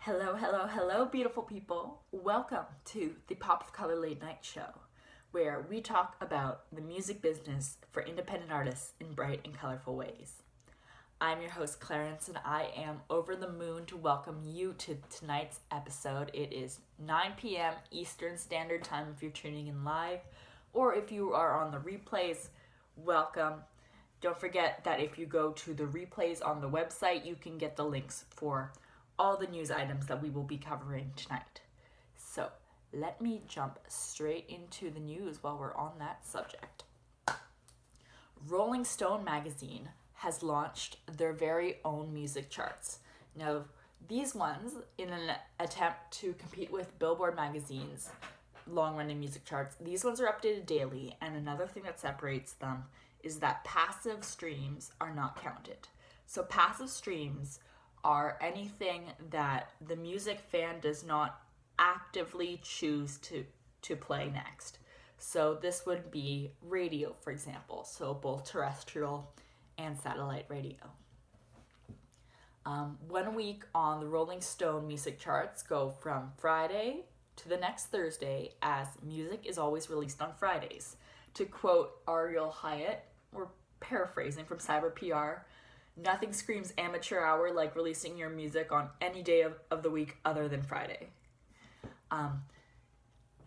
Hello, hello, hello, beautiful people. Welcome to the Pop of Color Late Night Show, where we talk about the music business for independent artists in bright and colorful ways. I'm your host, Clarence, and I am over the moon to welcome you to tonight's episode. It is 9 p.m. Eastern Standard Time if you're tuning in live, or if you are on the replays, welcome. Don't forget that if you go to the replays on the website, you can get the links for all the news items that we will be covering tonight. So let me jump straight into the news while we're on that subject. Rolling Stone magazine has launched their very own music charts. Now, these ones, in an attempt to compete with Billboard magazine's long-running music charts, these ones are updated daily, and another thing that separates them is that passive streams are not counted. So passive streams are anything that the music fan does not actively choose to play next. So this would be radio, for example, so both terrestrial and satellite radio. 1 week on the Rolling Stone music charts go from Friday to the next Thursday, as music is always released on Fridays. To quote Ariel Hyatt, we're paraphrasing from Cyber PR, nothing screams amateur hour like releasing your music on any day of the week other than Friday.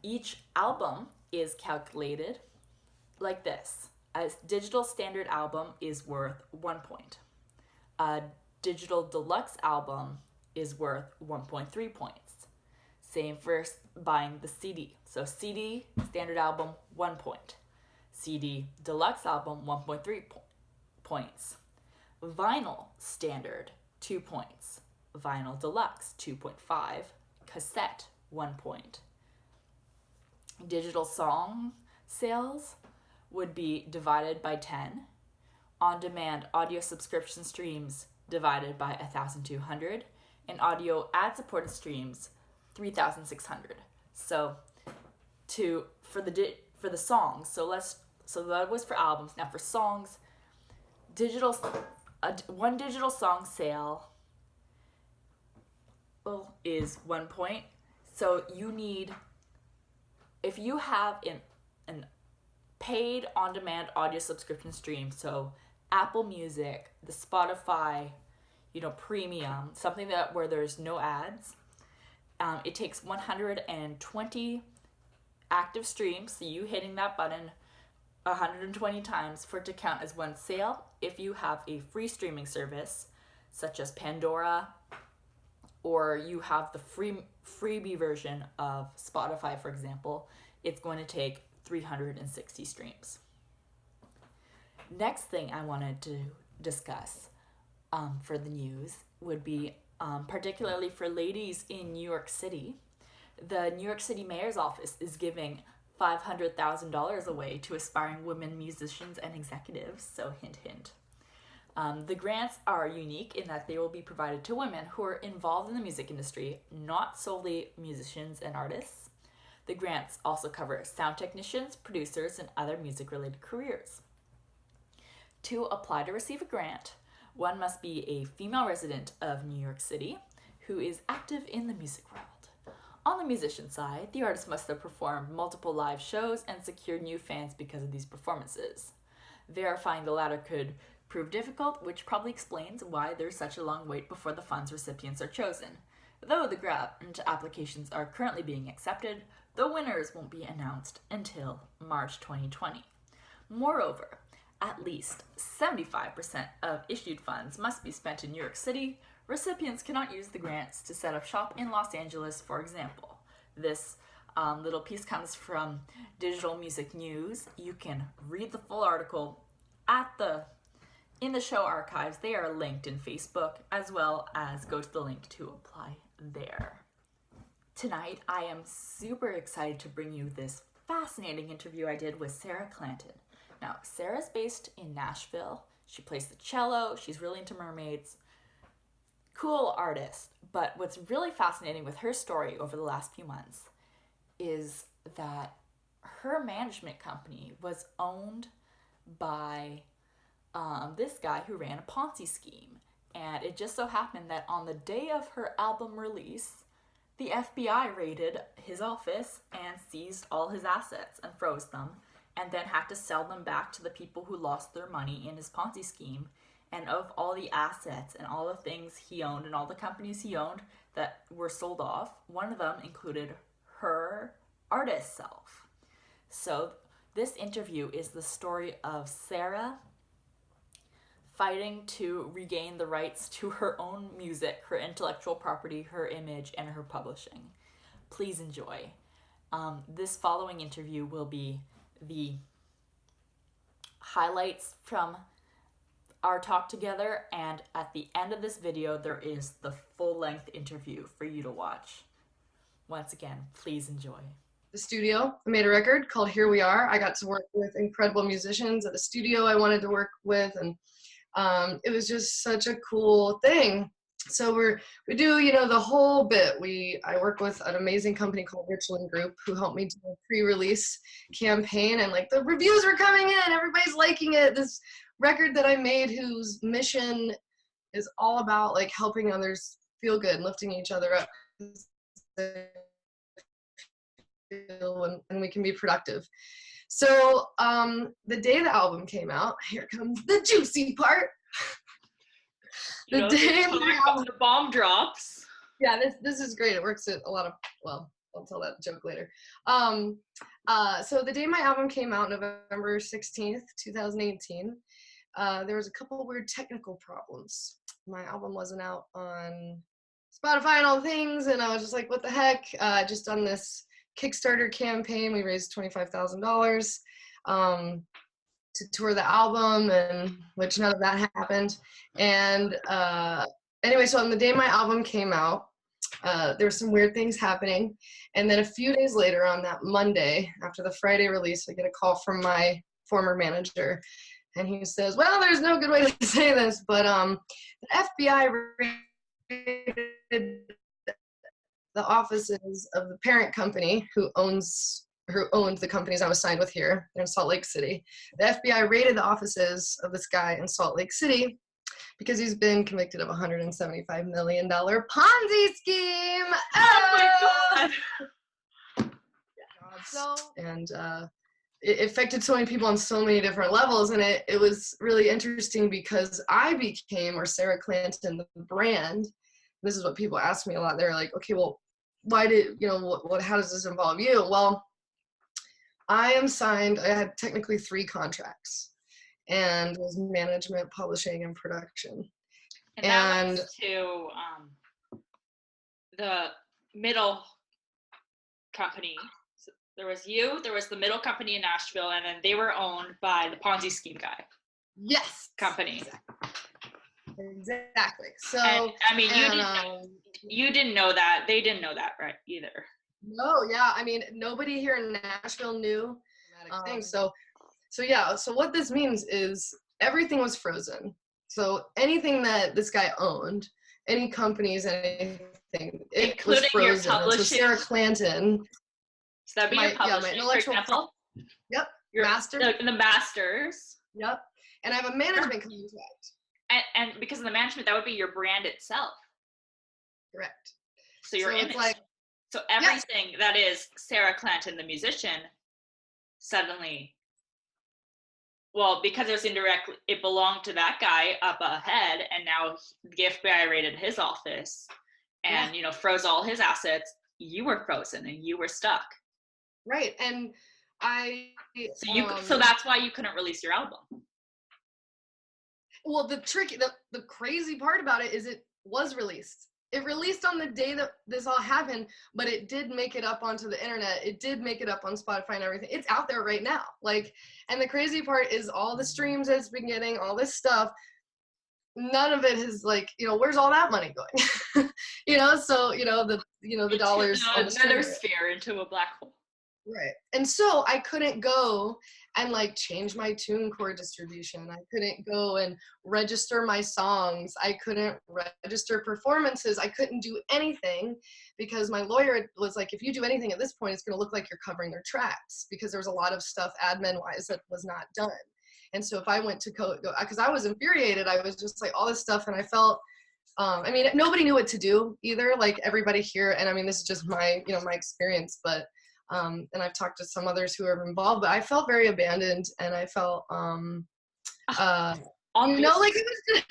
Each album is calculated like this. A digital standard album is worth 1 point. A digital deluxe album is worth 1.3 points. Same for buying the CD. So CD, standard album, 1 point. CD, deluxe album, 1.3 points. Vinyl standard, 2 points. Vinyl deluxe, 2.5. Cassette, 1 point. Digital song sales would be divided by 10. On-demand audio subscription streams divided by 1,200. And audio ad-supported streams, 3,600. So for the songs, so that was for albums. Now for songs, one digital song sale is 1 point. So you need, if you have an paid on-demand audio subscription stream, so Apple Music, the Spotify, premium, something where there's no ads, it takes 120 active streams, so you hitting that button 120 times for it to count as one sale. If you have a free streaming service, such as Pandora, or you have the freebie version of Spotify, for example, it's going to take 360 streams. Next thing I wanted to discuss for the news would be particularly for ladies in New York City. The New York City Mayor's Office is giving $500,000 away to aspiring women musicians and executives, so hint, hint. The grants are unique in that they will be provided to women who are involved in the music industry, not solely musicians and artists. The grants also cover sound technicians, producers, and other music-related careers. To apply to receive a grant, one must be a female resident of New York City who is active in the music world. On the musician side, the artist must have performed multiple live shows and secured new fans because of these performances. Verifying the latter could prove difficult, which probably explains why there's such a long wait before the fund's recipients are chosen. Though the grant applications are currently being accepted, the winners won't be announced until March 2020. Moreover, at least 75% of issued funds must be spent in New York City. Recipients cannot use the grants to set up shop in Los Angeles, for example. This little piece comes from Digital Music News. You can read the full article in the show archives. They are linked in Facebook, as well as go to the link to apply there. Tonight, I am super excited to bring you this fascinating interview I did with Sarah Clanton. Now, Sarah's based in Nashville. She plays the cello. She's really into mermaids. Cool artist. But what's really fascinating with her story over the last few months is that her management company was owned by this guy who ran a Ponzi scheme. And it just so happened that on the day of her album release, the FBI raided his office and seized all his assets and froze them, and then had to sell them back to the people who lost their money in his Ponzi scheme. And of all the assets and all the things he owned and all the companies he owned that were sold off, one of them included her artist self. So this interview is the story of Sarah fighting to regain the rights to her own music, her intellectual property, her image, and her publishing. Please enjoy. This following interview will be the highlights from our talk together, and at the end of this video there is the full-length interview for you to watch. Once again, please enjoy. The studio, I made a record called Here We Are. I got to work with incredible musicians at the studio I wanted to work with, and it was just such a cool thing. So we do, you know, the whole bit. I work with an amazing company called Richland Group who helped me do a pre-release campaign, and like the reviews were coming in, everybody's liking it. This record that I made, whose mission is all about like helping others feel good and lifting each other up, and we can be productive. So the day the album came out, here comes the juicy part. The day the bomb drops. Yeah, this is great. It works at a lot of, well, I'll tell that joke later. So the day my album came out, November 16th, 2018, there was a couple of weird technical problems. My album wasn't out on Spotify and all things, and I was just like, what the heck? Just done this Kickstarter campaign. We raised $25,000 to tour the album, and which none of that happened. And anyway, so on the day my album came out, there were some weird things happening. And then a few days later, on that Monday, after the Friday release, I get a call from my former manager. And he says, well, there's no good way to say this, but the FBI raided the offices of the parent company who owned the companies I was signed with here. They're in Salt Lake City. The FBI raided the offices of this guy in Salt Lake City because he's been convicted of a $175 million Ponzi scheme. Oh my God! So, and it affected so many people on so many different levels, and it was really interesting because I became, or Sarah Clanton, the brand. This is what people ask me a lot. They're like, okay, well, why did, you know, how does this involve you? Well, I am signed, I had technically 3 contracts, and it was management, publishing, and production. And that was to the middle company. So there was you, there was the middle company in Nashville, and then they were owned by the Ponzi scheme guy. Yes. Company. Exactly. So, and, I mean, you didn't know that. They didn't know that, right, either. No, yeah. I mean, nobody here in Nashville knew things. So yeah. So what this means is everything was frozen. So anything that this guy owned, any companies, anything, it was frozen. Your publishing. So Sarah Clanton. So that'd be your publishing, my intellectual for example. Yep. Your master. The masters. Yep. And I have a management contract. And because of the management, that would be your brand itself. Correct. So your image. So everything that is Sarah Clanton, the musician, suddenly, well, because it was indirectly, it belonged to that guy up ahead, and now the FBI raided his office and, you know, froze all his assets. You were frozen and you were stuck. Right. And so that's why you couldn't release your album. Well, the crazy part about it is it was released. It released on the day that this all happened, but it did make it up onto the internet. It did make it up on Spotify and everything. It's out there right now. Like, and the crazy part is all the streams it's been getting, all this stuff, none of it has, like, you know, where's all that money going? You know, so, the dollars. Another sphere, into a black hole. Right. And so I couldn't go and like change my TuneCore distribution. I couldn't go and register my songs. I couldn't register performances. I couldn't do anything because my lawyer was like, if you do anything at this point, it's going to look like you're covering their tracks, because there was a lot of stuff admin wise that was not done. And so if I went to go, because I was infuriated, I was just like all this stuff, and I felt, I mean, nobody knew what to do either. Like everybody here, and I mean, this is just my, my experience, but, and I've talked to some others who are involved, but I felt very abandoned, and I felt, like it was just,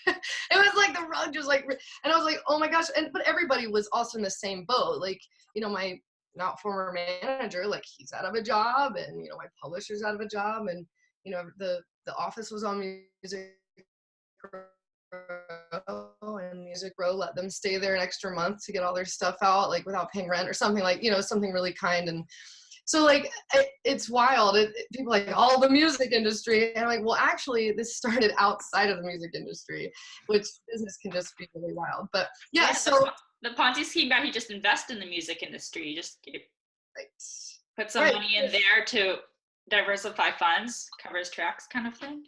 it was like the rug just like, and I was like, oh my gosh, but everybody was also in the same boat. Like, my not former manager, like he's out of a job, and my publisher's out of a job, and the office was on Music Row, and Music Row let them stay there an extra month to get all their stuff out, like without paying rent or something, like something really kind. And so like it's wild. People are like, all the music industry, and I'm like, well, actually this started outside of the music industry, which business can just be really wild. But yeah, so the Ponzi scheme guy, he just invest in the music industry, just right. Put some money in there to diversify funds, covers tracks kind of thing.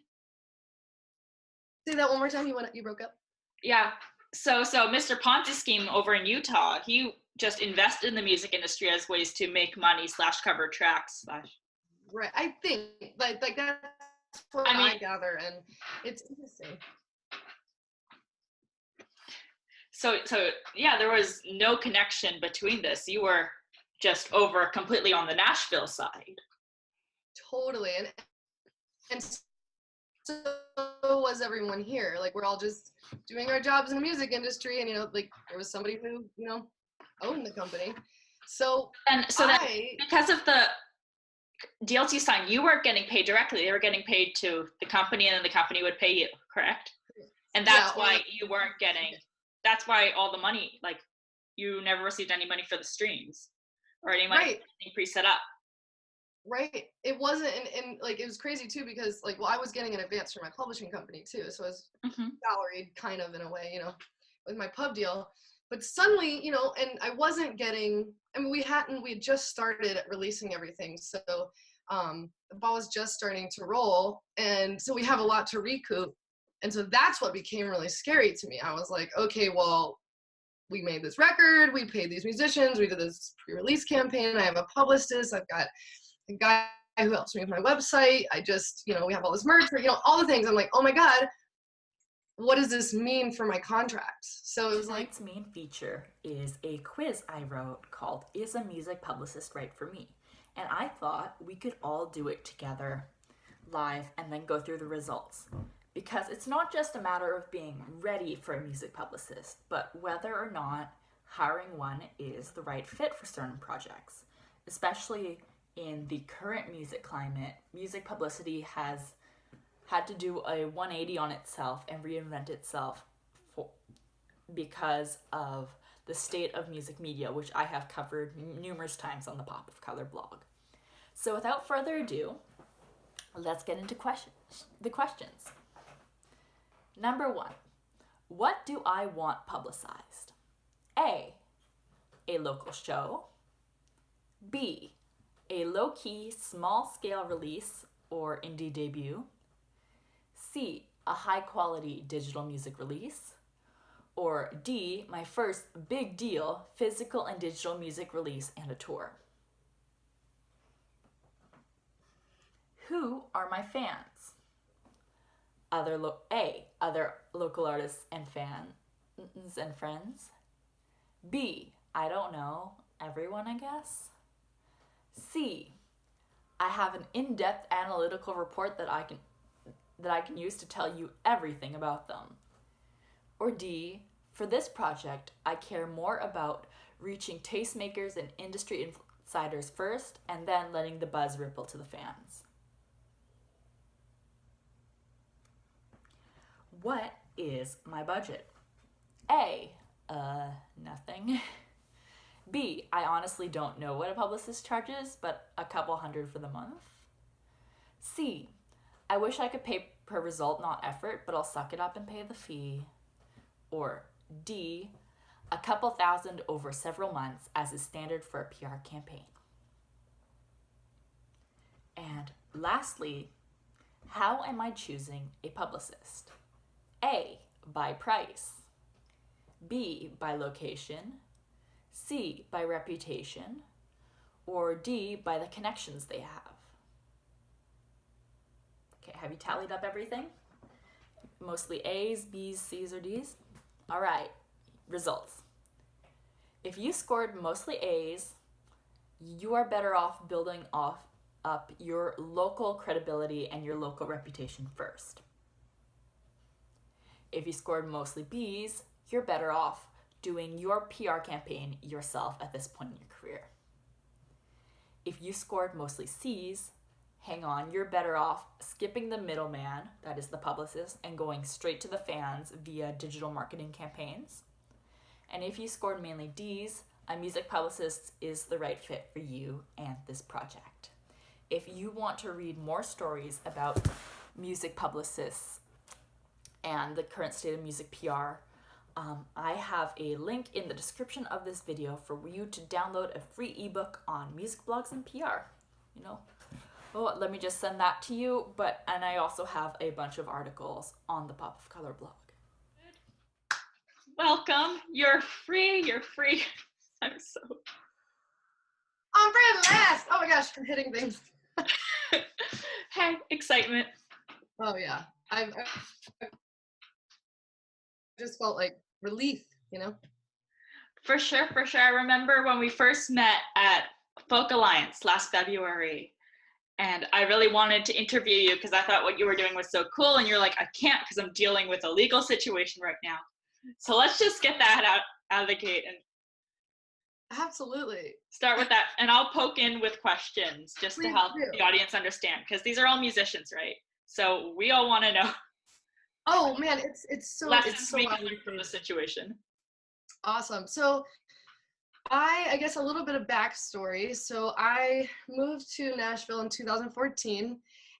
Say that one more time. You broke up. Yeah. So Mr. Ponzi scheme over in Utah, he just invested in the music industry as ways to make money / cover tracks / Right. I think like that's what I gather, and it's interesting. So yeah, there was no connection between this. You were just over completely on the Nashville side. Totally. And so was everyone here. Like we're all just doing our jobs in the music industry, and like there was somebody who owned the company. So because of the deals you signed, you weren't getting paid directly. They were getting paid to the company, and then the company would pay you, correct? And that's why you weren't getting. That's why all the money, like you never received any money for the streams or any money pre-set up. Right. It wasn't, and like it was crazy too, because like, well, I was getting an advance from my publishing company too, so I was salaried kind of in a way, with my pub deal. But suddenly, and I wasn't getting. I mean, we had just started releasing everything, so the ball was just starting to roll, and so we have a lot to recoup, and so that's what became really scary to me. I was like, okay, well, we made this record, we paid these musicians, we did this pre-release campaign. I have a publicist. I've got a guy who helps me with my website. I just, we have all this merch, all the things. I'm like, oh my God, what does this mean for my contracts? So it was like, tonight's main feature is a quiz I wrote called Is a Music Publicist Right for Me? And I thought we could all do it together live and then go through the results. Because it's not just a matter of being ready for a music publicist, but whether or not hiring one is the right fit for certain projects. Especially in the current music climate, music publicity has had to do a 180 on itself and reinvent itself because of the state of music media, which I have covered numerous times on the Pop of Color blog. So without further ado, let's get into the questions. Number 1, what do I want publicized? A local show. B, a low-key, small-scale release or indie debut. C, a high-quality digital music release. Or D, my first big deal physical and digital music release and a tour. Who are my fans? Other local artists and fans and friends. B, I don't know, everyone, I guess. C, I have an in-depth analytical report that I can use to tell you everything about them. Or D, for this project, I care more about reaching tastemakers and industry insiders first and then letting the buzz ripple to the fans. What is my budget? A, nothing. B, I honestly don't know what a publicist charges, but a couple $100 for the month. C, I wish I could pay per result, not effort, but I'll suck it up and pay the fee. Or D, a couple $1,000 over several months as is standard for a PR campaign. And lastly, how am I choosing a publicist? A, by price. B, by location. C, by reputation. Or D, by the connections they have. Okay, have you tallied up everything? Mostly A's, B's, C's, or D's? All right, results. If you scored mostly A's, you are better off building up your local credibility and your local reputation first. If you scored mostly B's, you're better off doing your PR campaign yourself at this point in your career. If you scored mostly C's, hang on, you're better off skipping the middleman, that is the publicist, and going straight to the fans via digital marketing campaigns. And if you scored mainly D's, a music publicist is the right fit for you and this project. If you want to read more stories about music publicists and the current state of music PR, I have a link in the description of this video for you to download a free ebook on music blogs and PR. Oh, let me just send that to you. And I also have a bunch of articles on the Pop of Color blog. Welcome. You're free. I'm free at last. Oh my gosh, I'm hitting things. Hey, excitement. Oh yeah, I just felt like relief, For sure. I remember when we first met at Folk Alliance last February, and I really wanted to interview you because I thought what you were doing was so cool, and you're like, I can't because I'm dealing with a legal situation right now. So let's just get that out of the gate and absolutely start with that, and I'll poke in with questions just Please to help do. the audience understand, because these are all musicians, right? So we all want to know. Oh man, it's so we can learn from the situation. Awesome. So I guess a little bit of backstory. So I moved to Nashville in 2014,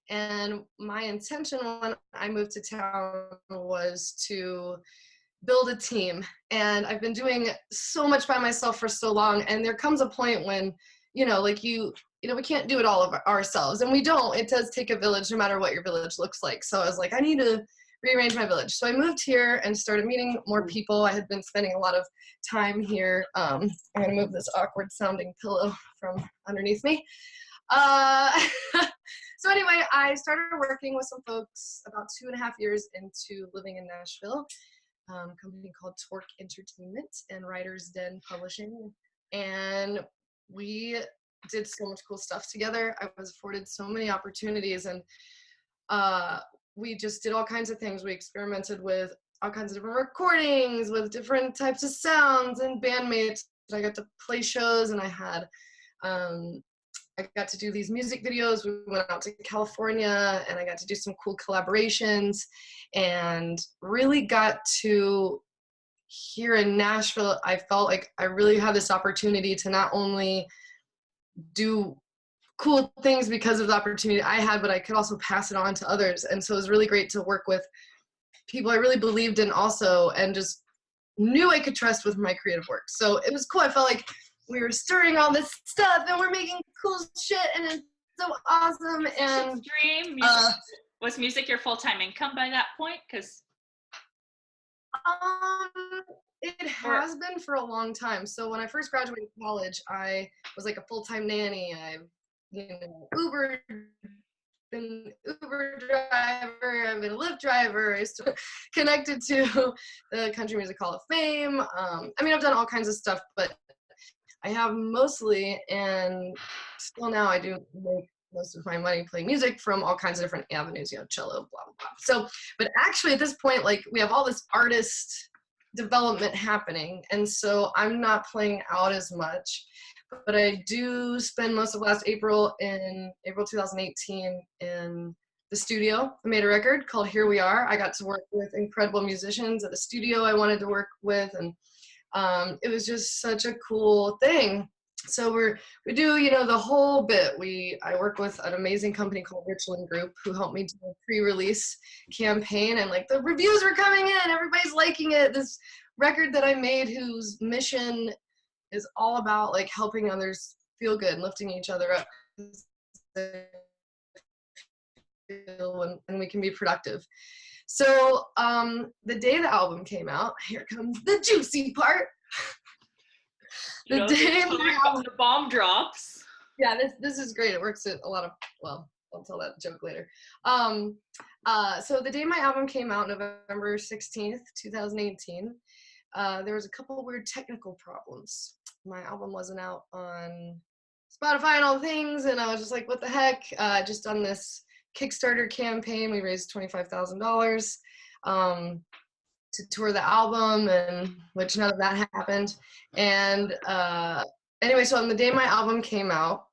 and my intention when I moved to town was to build a team. And I've been doing so much by myself for so long, and there comes a point when, we can't do it all of ourselves, and we don't. It does take a village, no matter what your village looks like. So I was like, I need to rearrange my village. So I moved here and started meeting more people. I had been spending a lot of time here. I'm gonna move this awkward sounding pillow from underneath me. So anyway, I started working with some folks about 2.5 years into living in Nashville. A company called Torque Entertainment and Writer's Den Publishing. And we did so much cool stuff together. I was afforded so many opportunities, and we just did all kinds of things. We experimented with all kinds of different recordings, with different types of sounds and bandmates. I got to play shows, and I got to do these music videos. We went out to California, and I got to do some cool collaborations, and really got to, here in Nashville, I felt like I really had this opportunity to not only do cool things because of the opportunity I had, but I could also pass it on to others. And so it was really great to work with people I really believed in also, and just knew I could trust with my creative work. So it was cool. I felt like we were stirring all this stuff, and we're making cool shit, and it's so awesome. And dream was music your full-time income by that point? Because it has been for a long time. So when I first graduated college, I was like a full-time nanny. I've been Uber driver, I've been a Lyft driver, I used to connected to the Country Music Hall of Fame. I've done all kinds of stuff, but I have mostly, and still now I do make most of my money playing music from all kinds of different avenues, cello, blah, blah, blah. So, but actually at this point, we have all this artist development happening, and so I'm not playing out as much. But I do spend most of last April 2018 in the studio. I made a record called Here We Are. I got to work with incredible musicians at the studio I wanted to work with, and it was just such a cool thing. So we do, the whole bit. I work with an amazing company called Richland Group, who helped me do a pre-release campaign, and the reviews were coming in, everybody's liking it. This record that I made, whose mission is all about helping others feel good and lifting each other up, and we can be productive. So the day the album came out, here comes the juicy part. The day the bomb drops. Yeah, this is great. It works at a lot of, I'll tell that joke later. So the day my album came out, November 16th, 2018, there was a couple weird technical problems. My album wasn't out on Spotify and all things, and I was just like, what the heck? Just done this Kickstarter campaign. We raised $25,000 to tour the album, and which none of that happened. And anyway, so on the day my album came out,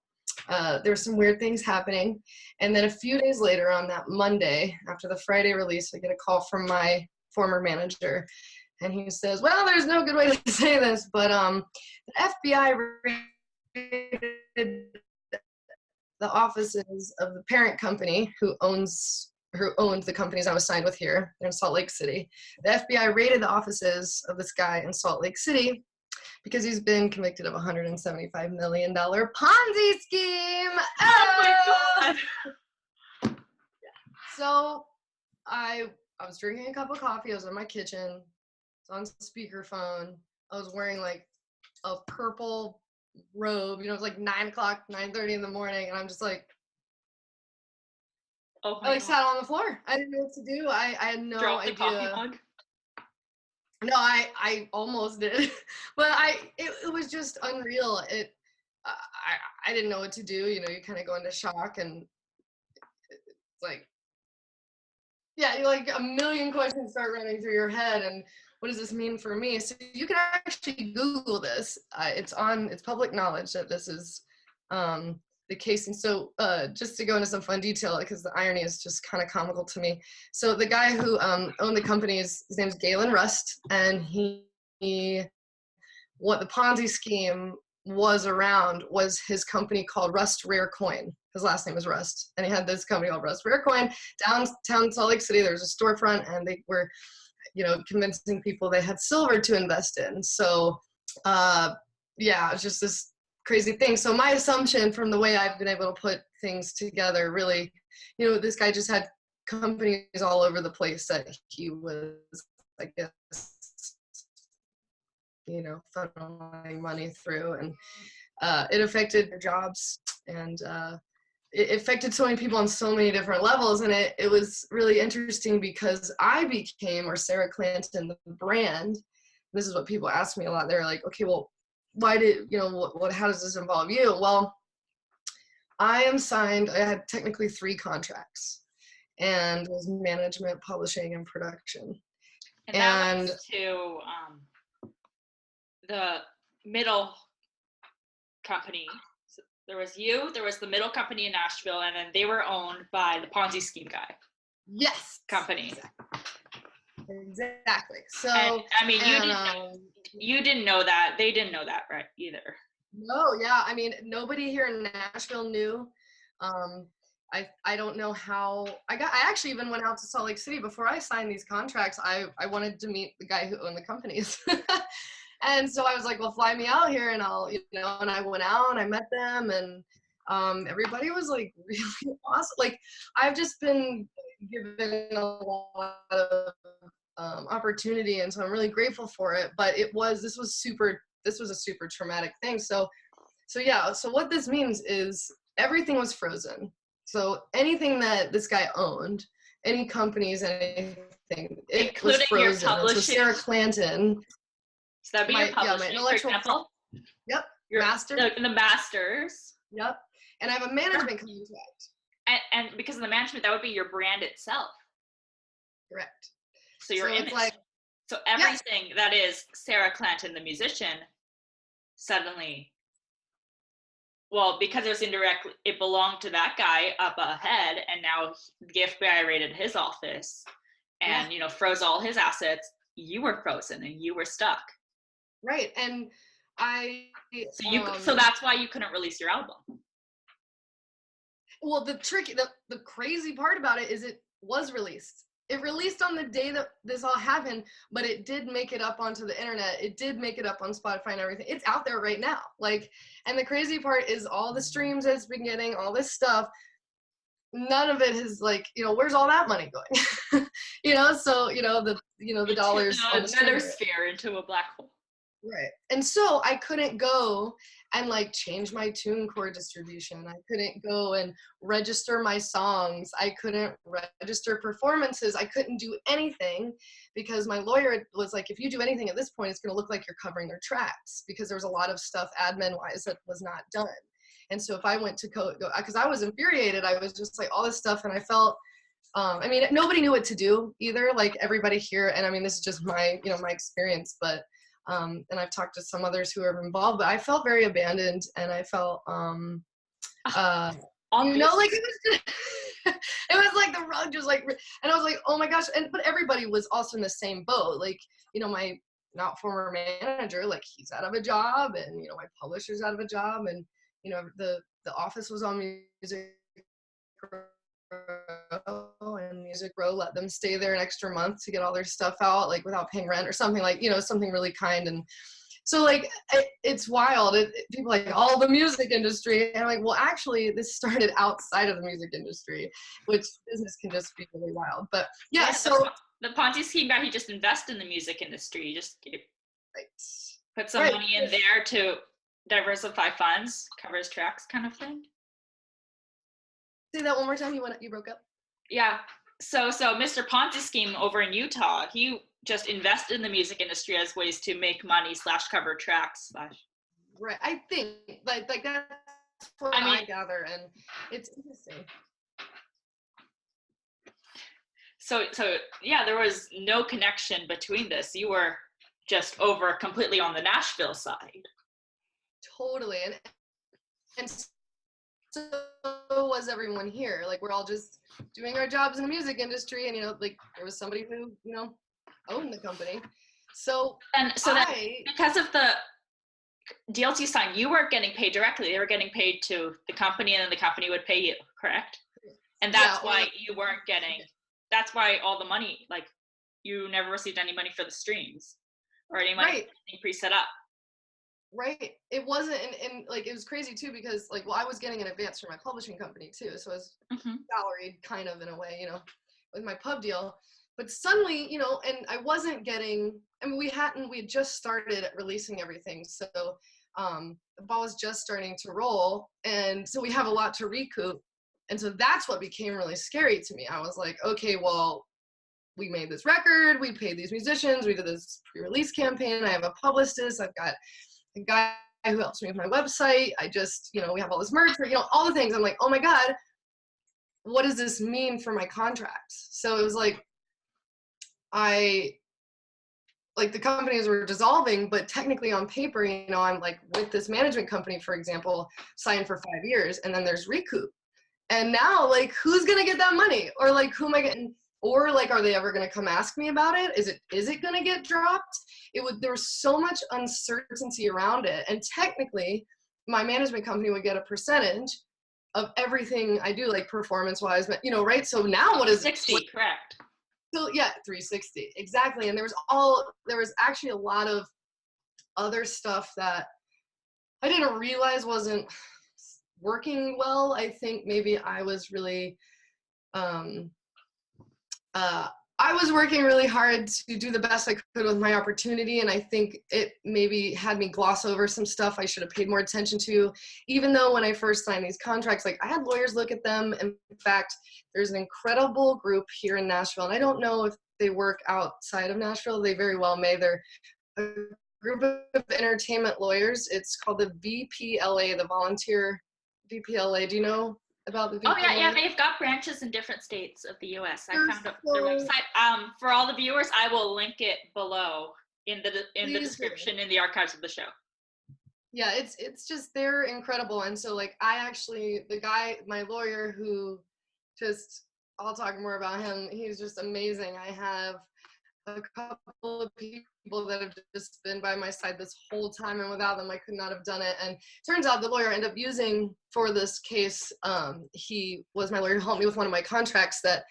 there were some weird things happening. And then a few days later, on that Monday, after the Friday release, I get a call from my former manager. And he says, well, there's no good way to say this, but the FBI raided the offices of the parent company who owned the companies I was signed with here in Salt Lake City. The FBI raided the offices of this guy in Salt Lake City because he's been convicted of a $175 million Ponzi scheme. Oh my God. So I was drinking a cup of coffee. I was in my kitchen. It's on speakerphone. I was wearing like a purple robe. You know, it was like 9 o'clock, 9:30 in the morning, and I'm just like, Oh I like sat on the floor. I didn't know what to do. I had no Drop idea. the coffee mug. No, I almost did, but it was just unreal. I didn't know what to do. You know, you kind of go into shock, and it's like, yeah, you like a million questions start running through your head, and what does this mean for me? So you can actually Google this. It's public knowledge that this is the case. And so just to go into some fun detail, because the irony is just kind of comical to me. So the guy who owned the company, his name's Galen Rust, and what the Ponzi scheme was around was his company called Rust Rare Coin. His last name is Rust, and he had this company called Rust Rare Coin downtown Salt Lake City. There was a storefront, and they were, you know, convincing people they had silver to invest in. So yeah, it's just this crazy thing. So my assumption from the way I've been able to put things together, really, you know, this guy just had companies all over the place that he was, I guess, you know, funneling money through, and it affected their jobs, and it affected so many people on so many different levels. And it was really interesting because I became, or Sarah Clanton, the brand. This is what people ask me a lot. They're like, okay, well, why did, you know, how does this involve you? Well, I am signed, I had technically 3 contracts, and it was management, publishing, and production. And that was to the middle company. So there was you, there was the middle company in Nashville, and then they were owned by the Ponzi scheme guy. Yes. Company. Exactly. So, and, I mean, you didn't know that. They didn't know that, right? Either. No, yeah. I mean, nobody here in Nashville knew. I don't know how I actually even went out to Salt Lake City before I signed these contracts. I wanted to meet the guy who owned the companies. And so I was like, well, fly me out here, and I'll, you know, and I went out and I met them, and everybody was like really awesome. Like, I've just been given a lot of opportunity, and so I'm really grateful for it. But this was a super traumatic thing. So yeah, so what this means is everything was frozen. So anything that this guy owned, any companies, anything, it including was frozen. Your publishing. So Sarah Clanton. So that'd be your publishing, my intellectual, for example? Yep. Your master. The masters. Yep. And I have a management contract. And because of the management, that would be your brand itself. Correct. So your image. Like, so everything that is Sarah Clanton, the musician, suddenly, well, because it was indirectly, it belonged to that guy up ahead, and now the FBI raided his office and, you know, froze all his assets. You were frozen and you were stuck. Right. And so that's why you couldn't release your album. Well, the crazy part about it is it was released. It released on the day that this all happened, but it did make it up onto the internet. It did make it up on Spotify and everything. It's out there right now. Like, and the crazy part is all the streams it's been getting, all this stuff, none of it has, like, you know, where's all that money going? You know, so, you know, the dollars. Another sphere, into a black hole. Right. And so I couldn't go and like change my TuneCore distribution. I couldn't go and register my songs. I couldn't register performances. I couldn't do anything because my lawyer was like, if you do anything at this point, it's going to look like you're covering their tracks, because there was a lot of stuff admin-wise that was not done. And so if I went to go, because I was infuriated, I was just like all this stuff, and I felt, I mean, nobody knew what to do either, like everybody here, and I mean, this is just my, you know, my experience, but and I've talked to some others who are involved, but I felt very abandoned, and I felt, you know, like it was just, it was like the rug just like, and I was like, oh my gosh, and but everybody was also in the same boat, like, you know, my not former manager, like he's out of a job, and you know, my publisher's out of a job, and you know, the office was on Music Row, and Music Row let them stay there an extra month to get all their stuff out, like without paying rent or something, like, you know, something really kind. And so like it's wild. People are like, all the music industry, and I'm like, well, actually this started outside of the music industry, which business can just be really wild. But yeah, so the Ponzi scheme guy, he just invest in the music industry, just right. Put some money in there to diversify funds, covers tracks kind of thing. Say that one more time. You broke up. Yeah. So Mr. Ponzi scheme over in Utah, he just invested in the music industry as ways to make money / cover tracks / Right. I think like that's what I gather, and it's interesting. So yeah, there was no connection between this. You were just over completely on the Nashville side. Totally, and so was everyone here. Like, we're all just doing our jobs in the music industry, and you know, like there was somebody who, you know, owned the company. So because of the deals you signed, you weren't getting paid directly. They were getting paid to the company, and then the company would pay you, correct? And that's why you weren't getting. That's why all the money, like, you never received any money for the streams or any money pre-set up. Right. It wasn't, and like, it was crazy too, because like, well, I was getting an advance from my publishing company too. So I was salaried kind of in a way, you know, with my pub deal. But suddenly, you know, and I wasn't getting, I mean, we had just started releasing everything. So the ball was just starting to roll. And so we have a lot to recoup. And so that's what became really scary to me. I was like, okay, well, we made this record, we paid these musicians, we did this pre-release campaign, I have a publicist, I've got a guy who helps me with my website, I just, you know, we have all this merch, you know, all the things. I'm like, oh my God, what does this mean for my contracts? So it was like, the companies were dissolving, but technically on paper, you know, I'm like with this management company, for example, signed for 5 years, and then there's recoup. And now, like, who's gonna get that money? Or like, who am I getting? Or like, are they ever gonna come ask me about it? Is it gonna get dropped? There was so much uncertainty around it. And technically, my management company would get a percentage of everything I do, like performance-wise, but you know, right? So now what is 60, correct? So yeah, 360, exactly. And there was actually a lot of other stuff that I didn't realize wasn't working well. I think maybe I was really, I was working really hard to do the best I could with my opportunity, and I think it maybe had me gloss over some stuff I should have paid more attention to, even though when I first signed these contracts, like I had lawyers look at them. In fact, there's an incredible group here in Nashville, and I don't know if they work outside of Nashville. They very well may. They're a group of entertainment lawyers. It's called the VPLA, the Volunteer VPLA. Do you know about the VPLA? Oh yeah, they've got branches in different states of the U.S. I found up their website. For all the viewers, I will link it below in the description in the archives of the show. Yeah, it's just, they're incredible. And so like, my lawyer who I'll talk more about him. He's just amazing. I have a couple of people that have just been by my side this whole time, and without them I could not have done it. And turns out the lawyer I ended up using for this case, he was my lawyer who helped me with one of my contracts that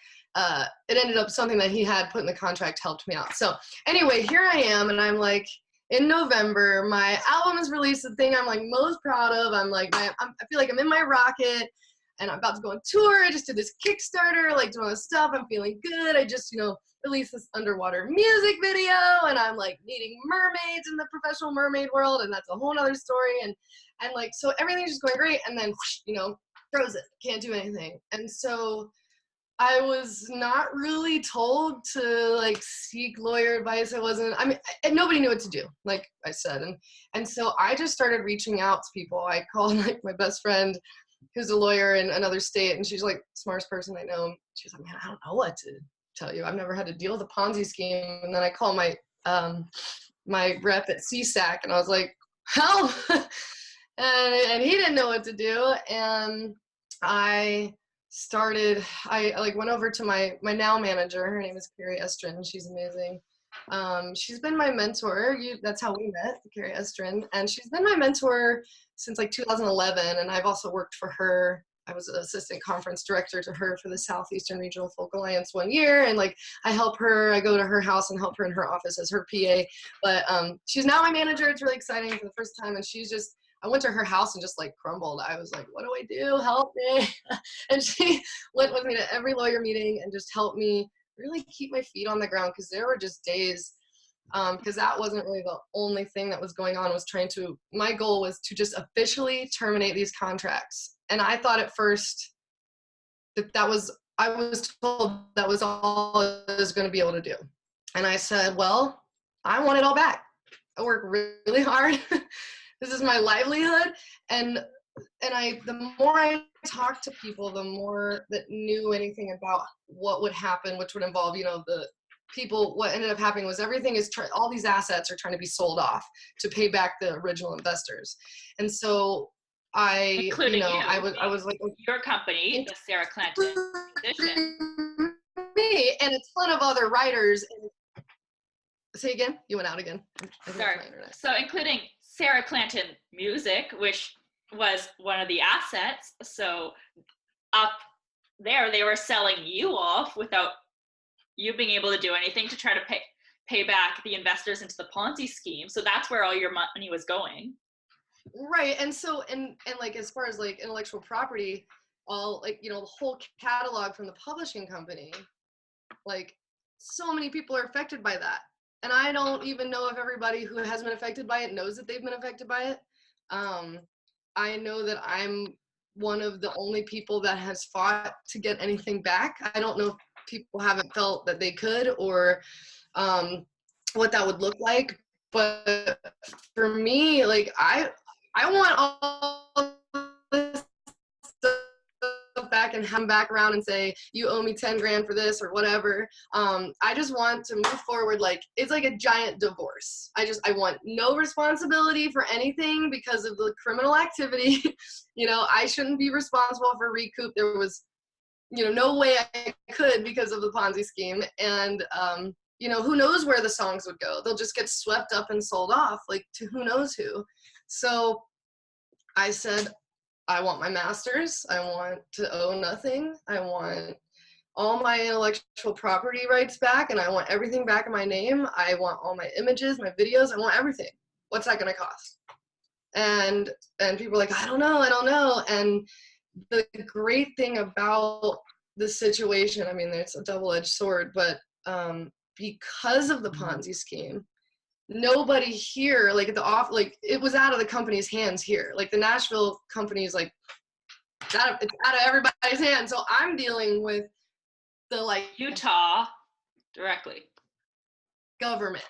it ended up something that he had put in the contract helped me out. So anyway, here I am, and I'm like, in November, my album is released, the thing I'm like most proud of. I'm like, I feel like I'm in my rocket. and I'm about to go on tour. I just did this Kickstarter, like doing all this stuff. I'm feeling good. I just, released this underwater music video, and I'm like meeting mermaids in the professional mermaid world, and that's a whole other story. And like, so everything's just going great, and then, frozen, can't do anything. And so I was not really told to like seek lawyer advice. And nobody knew what to do, like I said. And so I just started reaching out to people. I called like my best friend who's a lawyer in another state, and she's like the smartest person I know. She's like, man, I don't know what to tell you. I've never had to deal with a Ponzi scheme. And then I called my my rep at CSAC, and I was like, help. and he didn't know what to do. And I went over to my now manager. Her name is Carrie Estrin. She's amazing. She's been my mentor. That's how we met, Carrie Estrin. And she's been my mentor since like 2011. And I've also worked for her. I was an assistant conference director to her for the Southeastern Regional Folk Alliance 1 year. And like, I help her, I go to her house and help her in her office as her PA. But she's now my manager. It's really exciting for the first time. And I went to her house and just like crumbled. I was like, what do I do? Help me. And she went with me to every lawyer meeting and just helped me really keep my feet on the ground, because there were just days, because that wasn't really the only thing that was going on. My goal was to just officially terminate these contracts. And I thought at first I was told that was all I was going to be able to do. And I said, well, I want it all back. I work really hard. This is my livelihood. And the more I talked to people, the more that knew anything about what would happen, which would involve, the people, what ended up happening was all these assets are trying to be sold off to pay back the original investors. And so including I was like, your company, the Sarah Clanton position. Me and a ton of other writers. Say again? You went out again. Sorry. So including Sarah Clanton Music, which was one of the assets. So up there, they were selling you off without you being able to do anything to try to pay back the investors into the Ponzi scheme. So that's where all your money was going. Right. And so, and like, as far as like intellectual property, all like, the whole catalog from the publishing company, like so many people are affected by that. And I don't even know if everybody who has been affected by it knows that they've been affected by it. I know that I'm one of the only people that has fought to get anything back. I don't know if people haven't felt that they could, or what that would look like. But for me, like, I want all this stuff back and come back around and say, you owe me 10 grand for this or whatever. I just want to move forward. Like, it's like a giant divorce. I want no responsibility for anything because of the criminal activity. I shouldn't be responsible for recoup. There was, no way I could because of the Ponzi scheme. And, who knows where the songs would go? They'll just get swept up and sold off, like, to who knows who. So I said, I want my masters. I want to owe nothing. I want all my intellectual property rights back, and I want everything back in my name. I want all my images, my videos. I want everything. What's that going to cost? And people are like, I don't know. And the great thing about the situation, I mean, it's a double-edged sword, but because of the Ponzi scheme, nobody here, like, at the off, like, it was out of the company's hands here. Like, the Nashville company is like, it's out of everybody's hands. So I'm dealing with the, like, Utah directly. Government.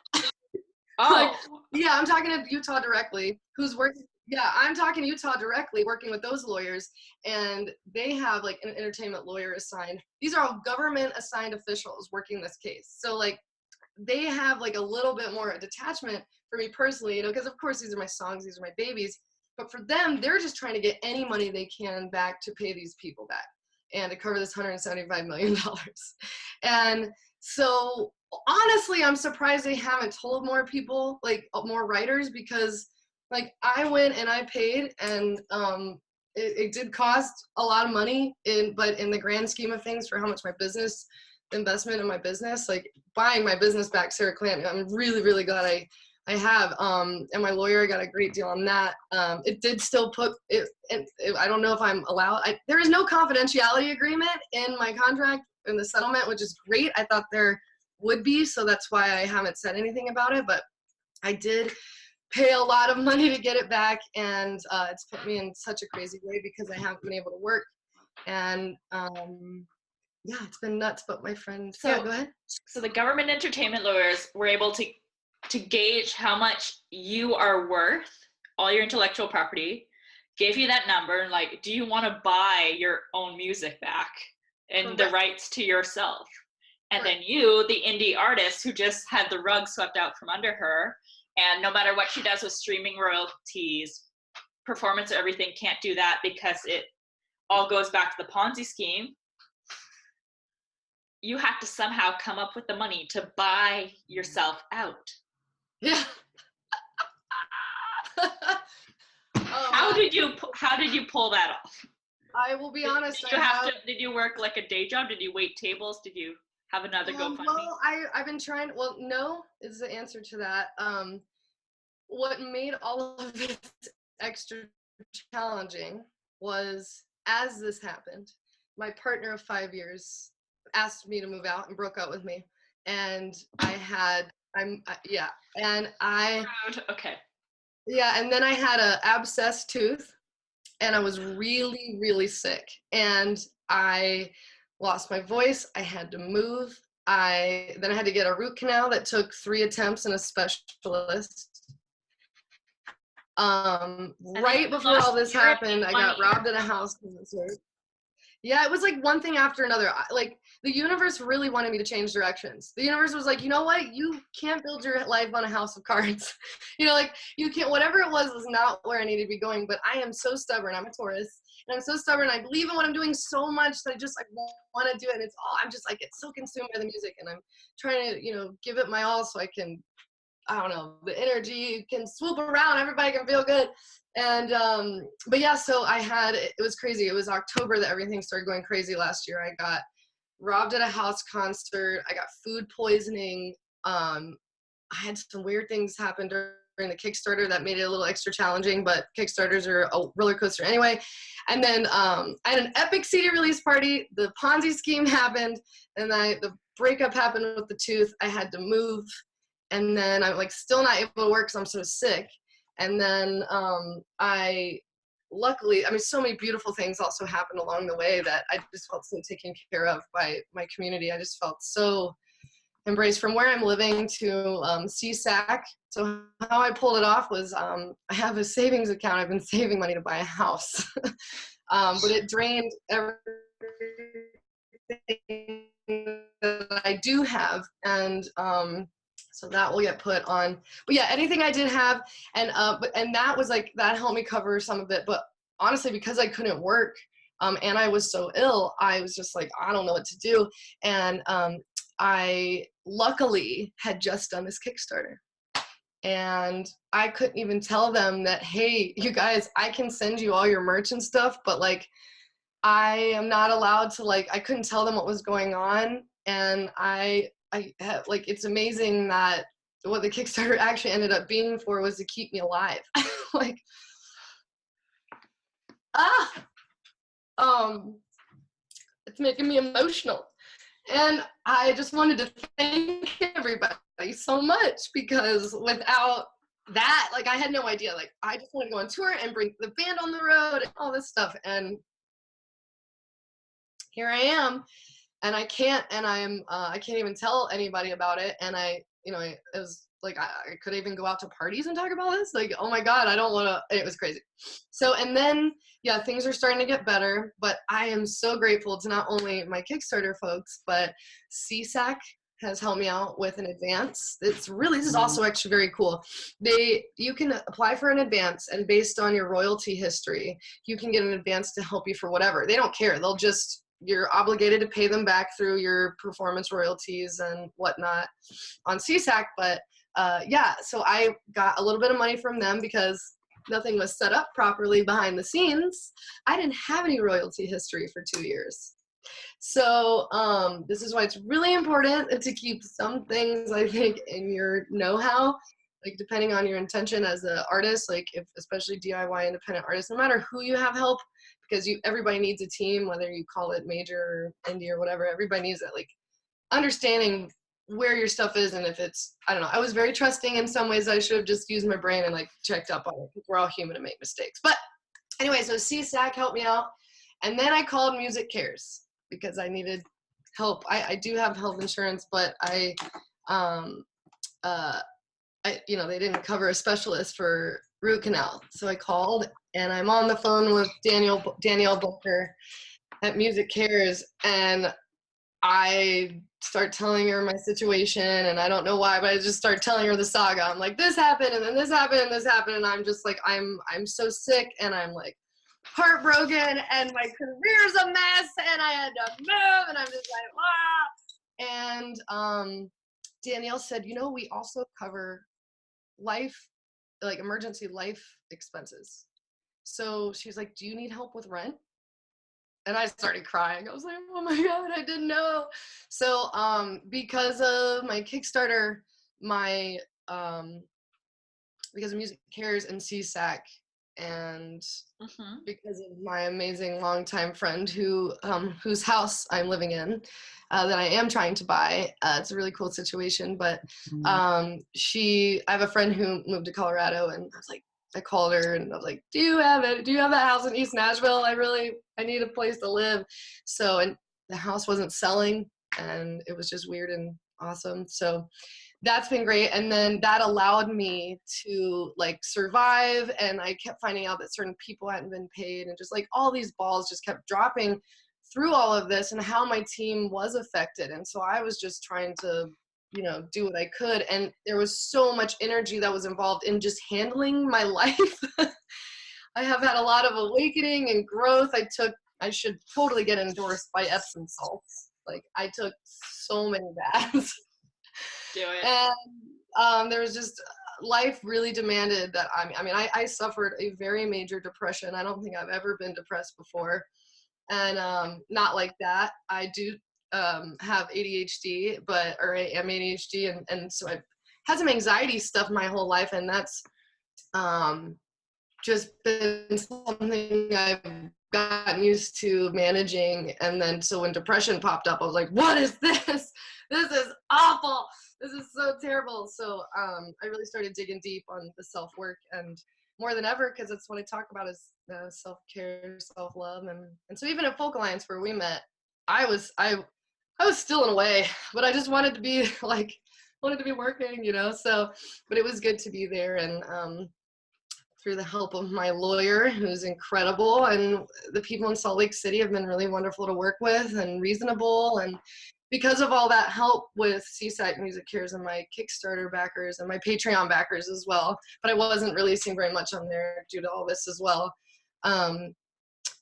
Oh. Like, yeah, I'm talking to Utah directly, I'm talking to Utah directly, working with those lawyers, and they have, like, an entertainment lawyer assigned. These are all government assigned officials working this case. So, like, they have, like, a little bit more detachment for me personally, because of course these are my songs, these are my babies, but for them, they're just trying to get any money they can back to pay these people back and to cover this $175 million. And so honestly, I'm surprised they haven't told more people, like, more writers, because, like, I went and I paid, and it did cost a lot of money, but in the grand scheme of things, for how much my business investment in my business, like, buying my business back, Sarah Clanton, I'm really, really glad I have, and my lawyer got a great deal on that. It did still put it, I don't know if I'm allowed, there is no confidentiality agreement in my contract in the settlement, which is great. I thought there would be, so that's why I haven't said anything about it, but I did pay a lot of money to get it back, and it's put me in such a crazy way because I haven't been able to work, and yeah, it's been nuts. But my friend, yeah, go ahead. So the government entertainment lawyers were able to gauge how much you are worth, all your intellectual property, gave you that number, and like, do you want to buy your own music back and the rights to yourself? And then you, the indie artist who just had the rug swept out from under her, and no matter what she does with streaming royalties, performance or everything, can't do that because it all goes back to the Ponzi scheme. You have to somehow come up with the money to buy yourself out. Yeah. How did you pull that off? I will be honest. Did you work like a day job? Did you wait tables? Did you have another GoFundMe? Well, I've been trying. Well, no is the answer to that. What made all of this extra challenging was, as this happened, my partner of 5 years asked me to move out and broke up with me, and and then I had a abscessed tooth, and I was really, really sick, and I lost my voice. I had to move. Then I had to get a root canal that took 3 attempts and a specialist. Right before all this happened, I got robbed at a house. Yeah, it was like one thing after another. Like, the universe really wanted me to change directions. The universe was like, you know what? You can't build your life on a house of cards. You know, like, you can't, whatever it was not where I needed to be going. But I am so stubborn. I'm a Taurus. And I'm so stubborn. I believe in what I'm doing so much that I just like want to do it. And I'm just like, it's so consumed by the music. And I'm trying to, give it my all so I can, I don't know, the energy can swoop around. Everybody can feel good. And, but yeah, so it was crazy. It was October that everything started going crazy last year. I got robbed at a house concert. I got food poisoning. I had some weird things happen during the Kickstarter that made it a little extra challenging, but Kickstarters are a roller coaster anyway. And then I had an epic CD release party. The Ponzi scheme happened, and the breakup happened with the tooth. I had to move, and then I'm like still not able to work because I'm so sick. And then luckily, so many beautiful things also happened along the way that I just felt so taken care of by my community. I just felt so embraced from where I'm living to CSAC. So how I pulled it off was I have a savings account. I've been saving money to buy a house, but it drained everything that I do have. And so that will get put on. But yeah, anything I did have, and that was like, that helped me cover some of it. But honestly, because I couldn't work, and I was so ill, I was just like, I don't know what to do. And I luckily had just done this Kickstarter. And I couldn't even tell them that, hey, you guys, I can send you all your merch and stuff, but like, I am not allowed to, like, I couldn't tell them what was going on. And I like, it's amazing that what the Kickstarter actually ended up being for was to keep me alive. Like, it's making me emotional. And I just wanted to thank everybody so much, because without that, like, I had no idea. Like, I just wanted to go on tour and bring the band on the road and all this stuff. And here I am. And I can't even tell anybody about it. And it was like, I could even go out to parties and talk about this. Like, oh my God, I don't want to, it was crazy. So, and then, yeah, things are starting to get better, but I am so grateful to not only my Kickstarter folks, but CSAC has helped me out with an advance. This is also actually very cool. You can apply for an advance, and based on your royalty history, you can get an advance to help you for whatever. They don't care. You're obligated to pay them back through your performance royalties and whatnot on CSAC. But yeah, so I got a little bit of money from them because nothing was set up properly behind the scenes. I didn't have any royalty history for 2 years. So this is why it's really important to keep some things, I think, in your know-how. like depending on your intention as an artist, like if especially DIY independent artists, no matter who you have help, because everybody needs a team, whether you call it major or indie or whatever, everybody needs that, like understanding where your stuff is. And if it's, I don't know, I was very trusting in some ways. I should have just used my brain and like checked up on it. We're all human and make mistakes. But anyway, so CSAC helped me out. And then I called Music Cares because I needed help. I do have health insurance, but they didn't cover a specialist for root canal. So I called, and I'm on the phone with Danielle Booker at Music Cares, and I start telling her my situation, and I don't know why, but I just start telling her the saga. I'm like, this happened, and then this happened, and this happened, and I'm just like, I'm so sick, and I'm like heartbroken, and my career's a mess, and I had to move, and I'm just like, And Danielle said, we also cover emergency life expenses. So she's like, do you need help with rent? And I started crying. I was like, oh my God, I didn't know. So because of my Kickstarter, because of Music Cares and CSAC, and because of my amazing longtime friend whose house I'm living in, that I am trying to buy. It's a really cool situation, but I have a friend who moved to Colorado, and I called her and I was like, do you have that house in East Nashville? I need a place to live. So, and the house wasn't selling, and it was just weird and awesome. So that's been great. And then that allowed me to like survive, and I kept finding out that certain people hadn't been paid, and just like all these balls just kept dropping through all of this, and how my team was affected. And so I was just trying to do what I could, and there was so much energy that was involved in just handling my life. I have had a lot of awakening and growth. I should totally get endorsed by Epsom salts. Like, I took so many baths. Do it. And there was just, life really demanded that. I suffered a very major depression. I don't think I've ever been depressed before. And not like that. I do have ADHD, or I am ADHD, and so I've had some anxiety stuff my whole life, and that's just been something I've gotten used to managing. And then so when depression popped up, I was like, what is this? This is awful. This is so terrible. So I really started digging deep on the self-work, and more than ever, because it's what I talk about is self-care, self-love. And so even at Folk Alliance, where we met, I was still in a way, but I just wanted to be working, so, but it was good to be there. And through the help of my lawyer, who's incredible, and the people in Salt Lake City have been really wonderful to work with and reasonable. And because of all that help with CSAC, Music Cares, and my Kickstarter backers and my Patreon backers as well, but I wasn't releasing very much on there due to all this as well,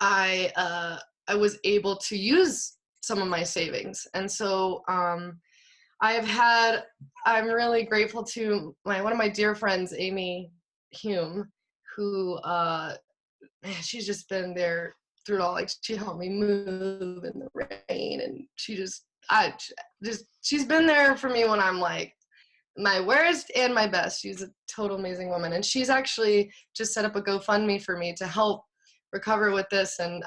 I was able to use some of my savings. And so I'm really grateful to one of my dear friends, Amy Hume, who she's just been there through it all. Like, she helped me move in the rain, and she's been there for me when I'm like my worst and my best. She's a total amazing woman, and she's actually just set up a GoFundMe for me to help recover with this. And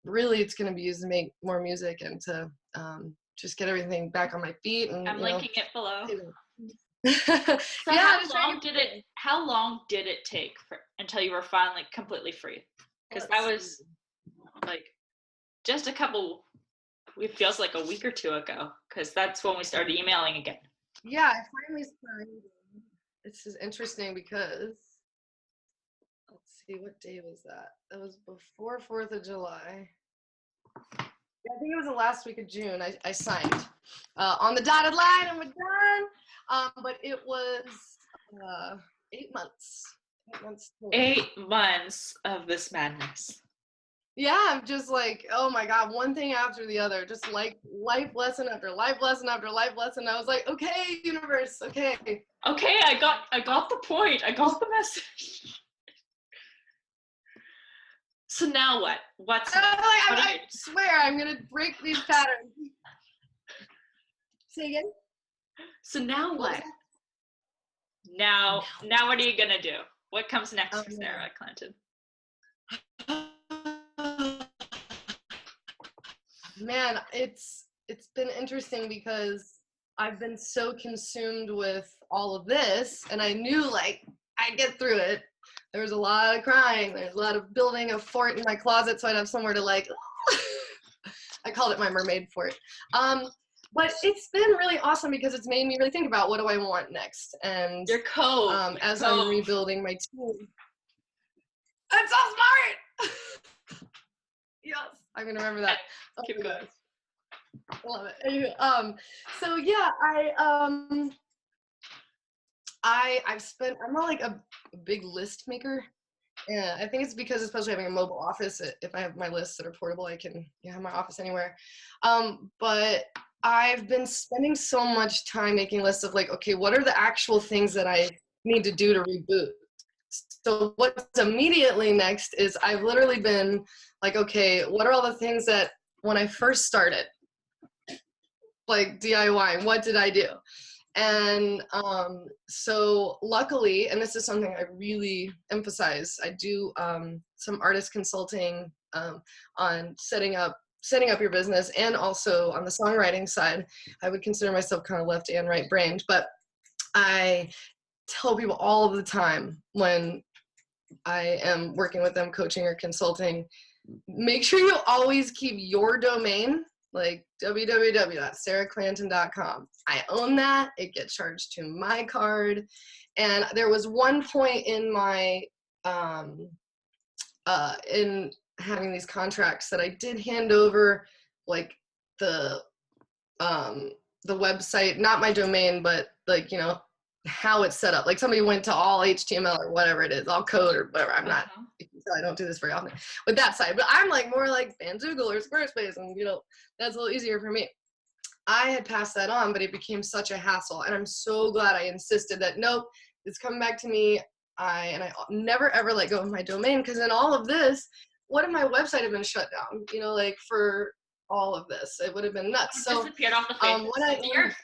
really, it's going to be used to make more music and to just get everything back on my feet. And I'm linking it below. So yeah, how long did it take until you were finally completely free? Because that was like just it feels like a week or two ago, because that's when we started emailing again. Yeah, I finally signed. This is interesting because, let's see, what day was that? That was before 4th of July. Yeah, I think it was the last week of June. I signed on the dotted line, and we're done. But it was 8 months. 8 months. 8 months of this madness. Yeah, I'm just like, oh my God, one thing after the other, just like life lesson after life lesson after life lesson. I was like, okay, universe, okay. Okay, I got the point. I got the message. So now what? I swear I'm gonna break these patterns. Say again? So now what? Now what are you gonna do? What comes next for Sarah Clanton? Man, it's been interesting because I've been so consumed with all of this, and I knew like I'd get through it. There was a lot of crying. There's a lot of building a fort in my closet so I'd have somewhere to like. I called it my mermaid fort. But it's been really awesome because it's made me really think about what do I want next. And Your cove. As I'm rebuilding my team. I'm so smart! Yes, I'm gonna remember that. Keep going. I love it. So yeah, I'm not like a big list maker. Yeah, I think it's because especially having a mobile office, if I have my lists that are portable, I can have my office anywhere. But I've been spending so much time making lists of like, okay, what are the actual things that I need to do to reboot? So what's immediately next is I've literally been like, okay, what are all the things that when I first started, like DIY, what did I do? And so luckily, and this is something I really emphasize, I do some artist consulting on setting up your business, and also on the songwriting side. I would consider myself kind of left and right brained, but I tell people all of the time when I am working with them, coaching or consulting, make sure you always keep your domain, like www.sarahclanton.com. I own that. It gets charged to my card. And there was one point in my in having these contracts that I did hand over like the website, not my domain, but like, how it's set up. Like somebody went to all HTML or whatever it is, all code or whatever. I'm not, I don't do this very often with that side, but I'm like more like Bandzoogle or Squarespace, and that's a little easier for me. I had passed that on, but it became such a hassle, and I'm so glad I insisted that nope, it's coming back to me. I never ever let go of my domain, because in all of this, what if my website had been shut down? Like for all of this, it would have been nuts. So disappeared off the face of the earth.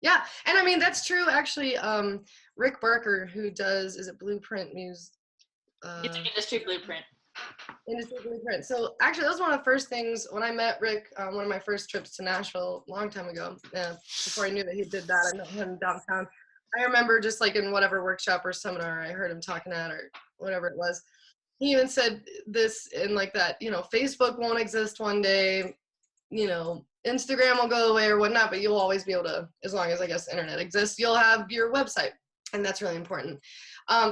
Yeah, and I mean that's true actually. Rick Barker, who does, is it Blueprint Muse? It's an Industry Blueprint. Industry Blueprint. So actually, that was one of the first things when I met Rick. One of my first trips to Nashville a long time ago. Before I knew that he did that, I met him downtown. I remember just like in whatever workshop or seminar I heard him talking at, or whatever it was. He even said this in like that, Facebook won't exist one day, Instagram will go away or whatnot, but you'll always be able to, as long as I guess the internet exists, you'll have your website, and that's really important.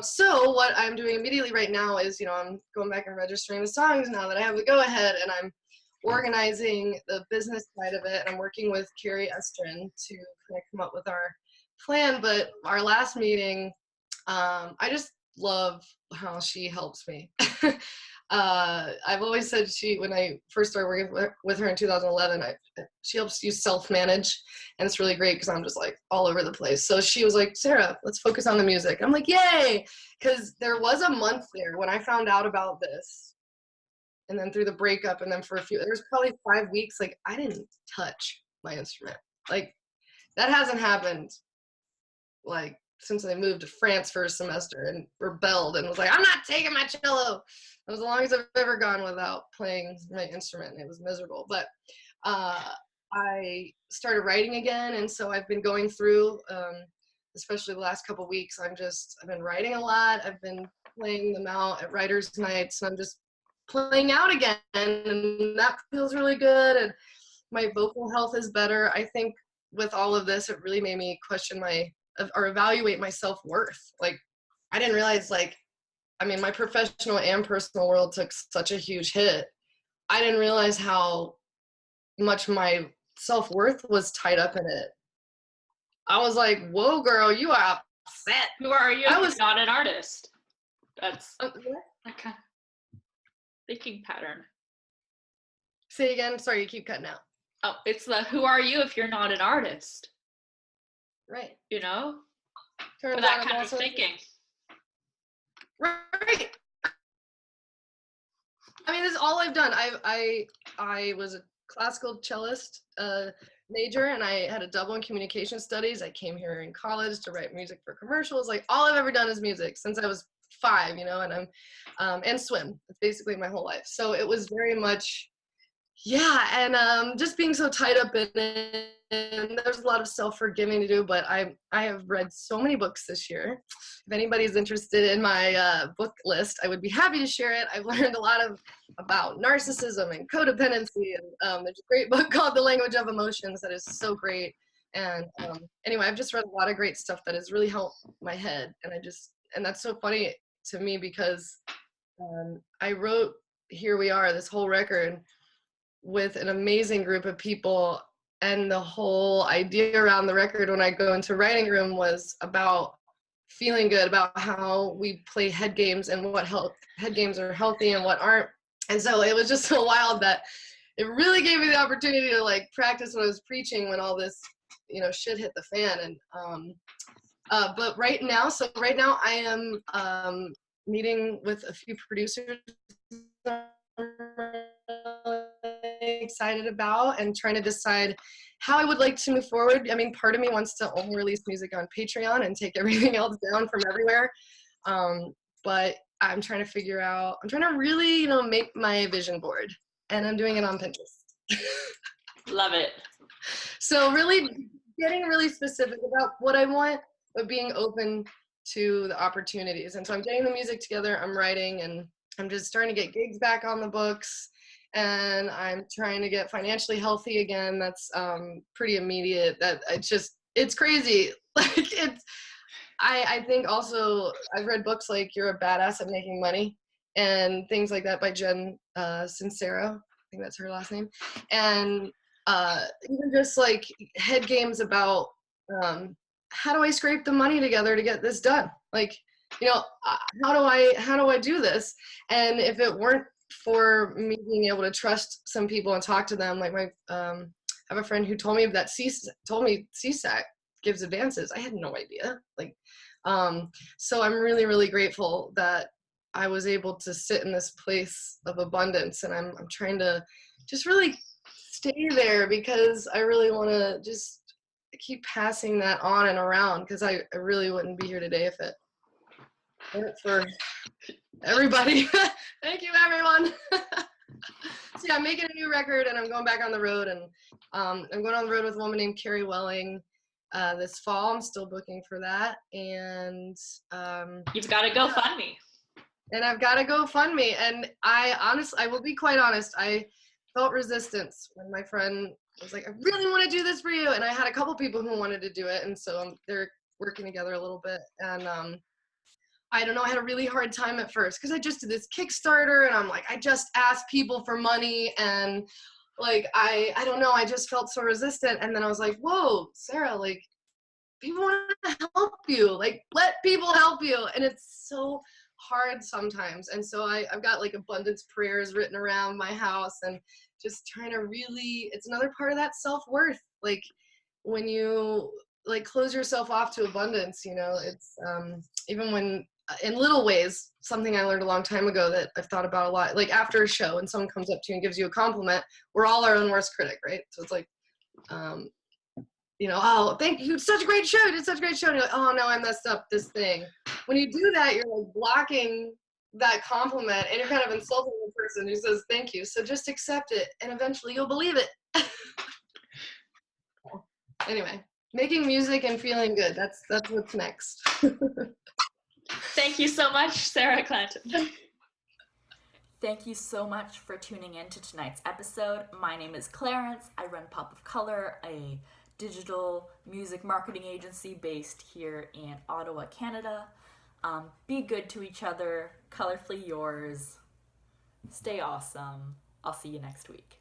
So what I'm doing immediately right now is, I'm going back and registering the songs now that I have the go-ahead, and I'm organizing the business side of it, and I'm working with Carrie Estrin to kind of come up with our plan. But our last meeting, I just love how she helps me. I've always said when I first started working with her in 2011, she helps you self-manage, and it's really great because I'm just like all over the place. So she was like, Sarah, let's focus on the music. I'm like, yay! Because there was a month there when I found out about this, and then through the breakup, and then for there was probably 5 weeks, like I didn't touch my instrument. Like that hasn't happened like since I moved to France for a semester and rebelled and was like, I'm not taking my cello. That was the longest I've ever gone without playing my instrument. It was miserable. But I started writing again, and so I've been going through, especially the last couple of weeks, I've been writing a lot. I've been playing them out at writers' nights, and I'm just playing out again, and that feels really good, and my vocal health is better. I think with all of this, it really made me question or evaluate my self-worth. Like, I didn't realize, my professional and personal world took such a huge hit. I didn't realize how much my self-worth was tied up in it. I was like, whoa, girl, you are upset. Who are you? I was not an artist. That's okay. Thinking pattern. Say again. Sorry, you keep cutting out. Oh, it's the who are you if you're not an artist? Right. For that kind of thinking. Right. I mean, this is all I've done. I was classical cellist major, and I had a double in communication studies. I came here in college to write music for commercials. Like all I've ever done is music since I was 5, you know, and I'm and swim. It's basically my whole life. So it was very much, yeah, and just being so tied up in it. And there's a lot of self-forgiving to do, but I have read so many books this year. If anybody's interested in my book list, I would be happy to share it. I've learned a lot about narcissism and codependency, and there's a great book called The Language of Emotions that is so great. And anyway, I've just read a lot of great stuff that has really helped my head, and that's so funny to me because I wrote Here We Are, this whole record, with an amazing group of people, and the whole idea around the record when I go into writing room was about feeling good about how we play head games and what head games are healthy and what aren't. And so it was just so wild that it really gave me the opportunity to like practice what I was preaching when all this, you know, shit hit the fan. And but right now I am meeting with a few producers excited about and trying to decide how I would like to move forward. I mean, part of me wants to only release music on Patreon and take everything else down from everywhere. But I'm trying to really, you know, make my vision board, and I'm doing it on Pinterest. Love it. So really getting really specific about what I want, but being open to the opportunities. And so I'm getting the music together, I'm writing, and I'm just starting to get gigs back on the books, and I'm trying to get financially healthy again. That's pretty immediate. That it's crazy. Like I think also I've read books like You're a Badass at Making Money and things like that by Jen Sincero. I think that's her last name. And even just like head games about how do I scrape the money together to get this done? Like, you know, how do I do this? And if it weren't for me being able to trust some people and talk to them, like I have a friend who told me that CSAC gives advances. I had no idea. Like, so I'm really, really grateful that I was able to sit in this place of abundance, and I'm trying to just really stay there because I really want to just keep passing that on and around, because I really wouldn't be here today if it weren't for everybody. Thank you, everyone. So yeah, I'm making a new record, and I'm going back on the road, and I'm going on the road with a woman named Carrie Welling this fall. I'm still booking for that, and You've got to go fund me. And I've got to go fund me. And I will be quite honest, I felt resistance when my friend was like, I really want to do this for you. And I had a couple people who wanted to do it, and so they're working together a little bit. And I don't know, I had a really hard time at first because I just did this Kickstarter, and I'm like, I just asked people for money, and like, I don't know, I just felt so resistant. And then I was like, whoa, Sarah, like, people want to help you. Like, let people help you. And it's so hard sometimes. And so I've got like abundance prayers written around my house, and just trying to really, it's another part of that self-worth. Like, when you like close yourself off to abundance, you know, it's even when in little ways, something I learned a long time ago that I've thought about a lot, like after a show and someone comes up to you and gives you a compliment, we're all our own worst critic, right? So it's like, you know, oh, thank you, such a great show, you did such a great show. And you're like, oh no, I messed up this thing. When you do that, you're like blocking that compliment, and you're kind of insulting the person who says thank you. So just accept it, and eventually you'll believe it. Anyway, making music and feeling good, that's what's next. Thank you so much, Sarah Clanton. Thank you so much for tuning in to tonight's episode. My name is Clarence. I run Pop of Color, a digital music marketing agency based here in Ottawa, Canada. Be good to each other, colorfully yours. Stay awesome. I'll see you next week.